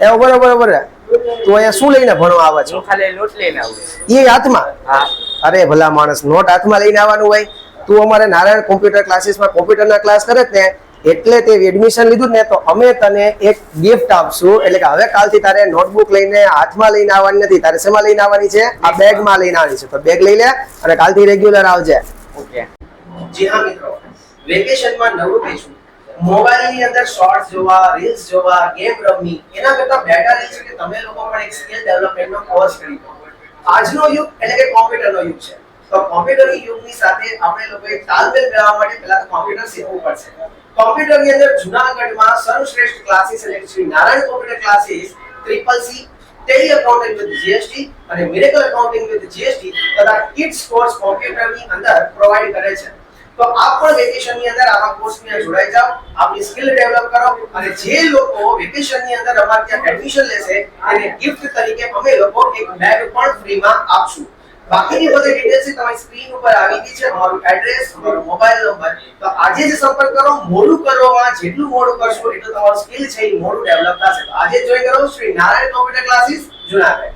એ બરોબર. તું અહીંયા શું લઈને ભણવા આવે છો? હું ખાલી નોટ લઈને આવું. એ હાથમાં? હા. અરે ભલા માણસ, નોટ હાથમાં લઈને આવવાનું હોય? તું અમારે નારાયણ કોમ્પ્યુટર ક્લાસીસમાં કોમ્પ્યુટરના ક્લાસ કરે ને એટલે તે એડમિશન લીધું ને તો અમે તને એક ગિફ્ટ આપશું. એટલે કે હવે કાલથી તારે નોટબુક લઈને હાથમાં લઈને આવવાની નથી, તારે શેમાં લઈને આવવાની છે? આ બેગમાં લઈને આવવાની છે. તો બેગ લઈ લે અને કાલથી રેગ્યુલર આવજે. ઓકે. જી હા મિત્રો, વેકેશનમાં નવું બેચું મોબાઈલની અંદર શોર્ટ્સ જોવા, રીલ્સ જોવા, ગેમ રમવી એના કરતા બેટર એ છે કે તમે લોકો પણ એક સ્કિલ ડેવલપમેન્ટનો કોર્સ કરી લો. આજનો યુગ એટલે કે કોમ્પ્યુટરનો યુગ છે. તો કોમ્પ્યુટરની યુગની સાથે આપણે લોકોએ તાલમેલ મેળવવા માટે પહેલા તો કોમ્પ્યુટર શીખવું પડશે. કોમ્પ્યુટરની અંદર જૂનાગઢમાં સર્વશ્રેષ્ઠ ક્લાસીસ એટલે Shri Narayan computer classes CCC, Tally accounting with GST અને મિરેકલ અકાઉન્ટિંગ વિથ જીએસટી તથા કિડ્સ કોર્સ કોમ્પ્યુટરની અંદર પ્રોવાઈડ કરે છે. તો આપ પણ વેકેશનની અંદર આવા કોર્સની અંદર જોડાઈ જાઓ, આપની સ્કિલ ડેવલપ કરો અને જે લોકો વેકેશનની અંદર અમારે ત્યાં એડમિશન લેશે એને ગિફ્ટ તરીકે અમે લોકો એક બેગ પણ ફ્રીમાં આપશું. બાકીની બધી ડિટેલ્સ તમારી સ્ક્રીન ઉપર આવી ગઈ છે, અમારું એડ્રેસ, અમારો મોબાઈલ નંબર. તો આજે જ સંપર્ક કરો. મોડું કરવામાં જેટલું મોડું કરશો એટલું તમારું સ્કિલ છે એ મોડું ડેવલપ થશે. તો આજે જોઈન કરો શ્રી નારાયણ કોમ્પ્યુટર ક્લાસીસ જુનાગઢ.